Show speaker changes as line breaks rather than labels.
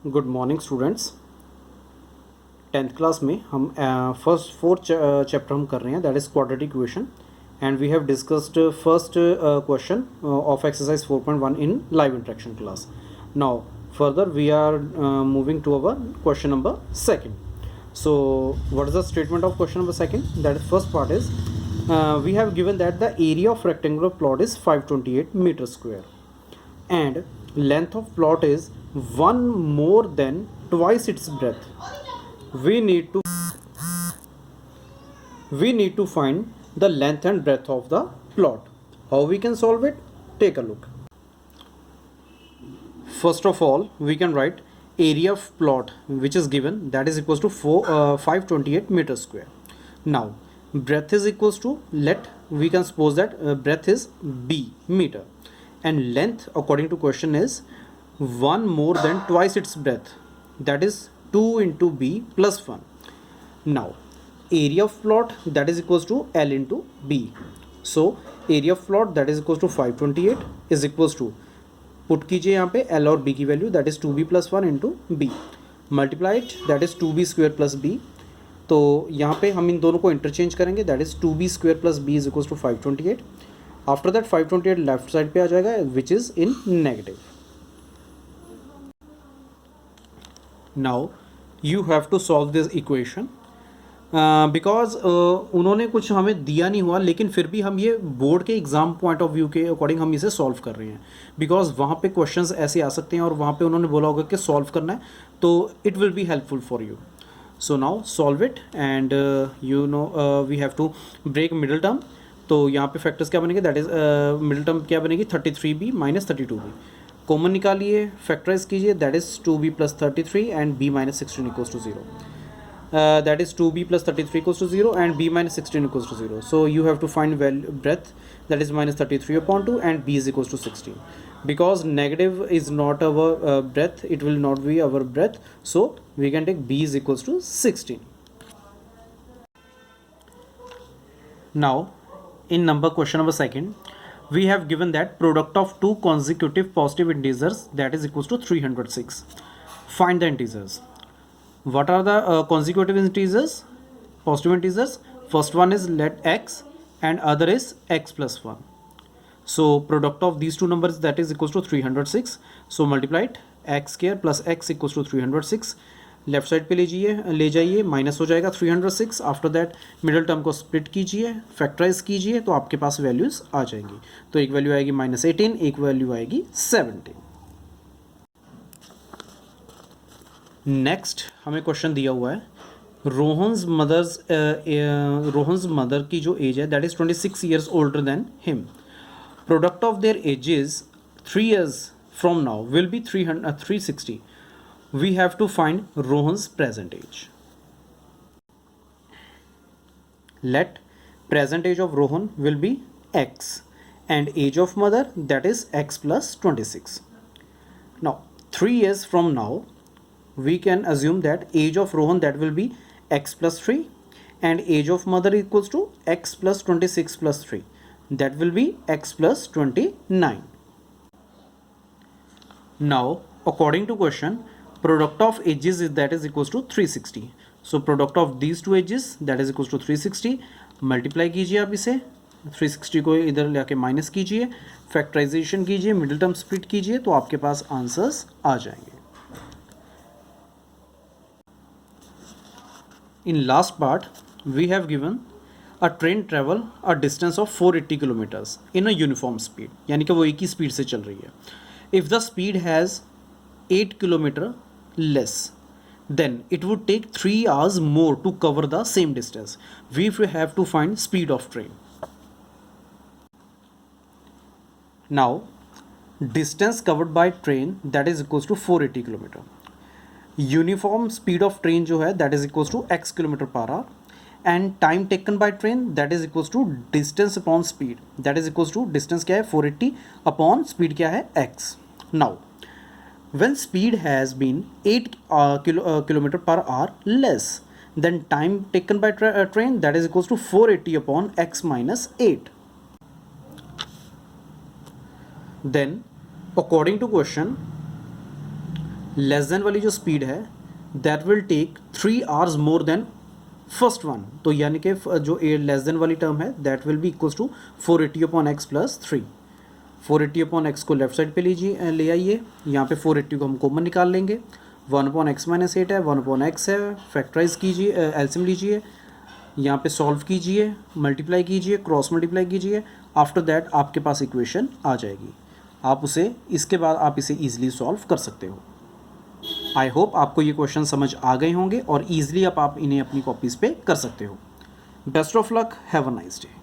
Good morning students. 10th class में हम first 4 chapter हम कर रहे हैं, that is quadratic equation, and we have discussed first question of exercise 4.1 in live interaction class. Now further we are moving to our question number second. So what is the statement of question number second? That is, first part is we have given that the area of rectangular plot is 528 meter square and length of plot is one more than twice its breadth. we need to we need to find the length and breadth of the plot. How we can solve it? Take a look. First of all, we can write area of plot which is given, that is equals to 528 meter square. Now breadth is equals to, let we can suppose that breadth is b meter and length according to question is 1 more than twice its breadth, that is 2 into b plus 1. Now area of plot, that is equals to L into b. So area of plot, that is equals to 528 is equals to, put कीजिए यहाँ पे L और B की value, that is 2b plus 1 into B multiplied, that is 2b square plus B. तो यहाँ पे हम इन दोनों को इंटरचेंज करेंगे, that is 2b square plus B is equals to 528. After that 528 left side पे आ जाएगा which is in negative. Now you have to solve this equation because उन्होंने कुछ हमें दिया नहीं हुआ, लेकिन फिर भी हम ये बोर्ड के एग्ज़ाम पॉइंट ऑफ व्यू के अकॉर्डिंग हम इसे सॉल्व कर रहे हैं, बिकॉज वहाँ पे क्वेश्चंस ऐसे आ सकते हैं और वहाँ पे उन्होंने बोला होगा कि सॉल्व करना है, तो it will be helpful for you. So now solve it and you know we have to break middle term. तो यहाँ पे फैक्टर्स क्या बनेंगे, दैट इज़ मिडिल टर्म क्या बनेगी, 33b माइनस 32b. कॉमन निकालिए, फैक्टराइज कीजिए, that is 2b plus 33 and b minus 16 equals to 0. That is 2b plus 33 equals to 0 and b minus 16 equals to 0. So you have to find breadth, that is minus 33 upon 2 and b is equals to 16. Because negative is not our breadth, it will not be our breadth. So we can take b is equals to 16. Now in question number second, we have given that product of two consecutive positive integers, that is equals to 306. Find the integers. What are the consecutive integers, positive integers? First one is let x and other is x plus 1. So product of these two numbers, that is equals to 306. So multiply it, x square plus x equals to 306. Left side पे ले जाइए, minus हो जाएगा 306. After that middle term को split कीजिए, factorise कीजिए, तो आपके पास वैल्यूज़ आ जाएंगी. तो एक वैल्यू आएगी -18, एक वैल्यू आएगी 17. नेक्स्ट हमें क्वेश्चन दिया हुआ है, रोहन्स मदर की जो एज है that is 26 years older than him. Product of their ages 3 years from now will be 360. We have to find Rohan's present age. Let present age of Rohan will be x and age of mother, that is x plus 26. Now 3 years from now we can assume that age of Rohan, that will be x plus 3 and age of mother equals to x plus 26 plus 3, that will be x plus 29. Now according to question, product of ages is that is equals to 360. So product of these two ages, that is equals to 360. Multiply कीजिए आप इसे, 360 को इधर लेके minus कीजिए, factorisation कीजिए, middle term split कीजिए, तो आपके पास आंसर्स आ जाएंगे. In last part, we have given a train travel a distance of 480 kilometers in a uniform speed, यानी कि वो एक ही स्पीड से चल रही है. If the speed has 8 kilometer less, then it would take 3 hours more to cover the same distance. We have to find speed of train. Now, distance covered by train, that is equals to 480 kilometer. Uniform speed of train जो है that is equals to x kilometre per hour and time taken by train that is equals to distance upon speed, that is equals to distance क्या है 480 upon speed क्या है x. Now when speed has been 8 kilometre per hour less than time taken by train, that is equals to 480 अपॉन x minus 8. Then according to question, less than वाली जो speed है that will take 3 hours more than first one, तो यानी कि जो less than वाली term है that will be equals to 480 अपॉन एक्स प्लस 3। 480 अपॉन एक्स को लेफ्ट साइड पे लीजिए, ले आइए, यहाँ पे 480 को हम कॉमन निकाल लेंगे। 1 अपॉन एक्स माइनस 8 है, 1 अपॉन एक्स है, फैक्टराइज कीजिए, एलसीएम लीजिए, यहाँ पे सॉल्व कीजिए, मल्टीप्लाई कीजिए, क्रॉस मल्टीप्लाई कीजिए। आफ्टर दैट आपके पास इक्वेशन आ जाएगी, आप उसे इसके बाद आप इसे ईजिली सॉल्व कर सकते हो। आई होप आपको ये क्वेश्चन समझ आ गए होंगे और ईजिली आप इन्हें अपनी कॉपीज़ पे कर सकते हो। Best of luck, have a nice day.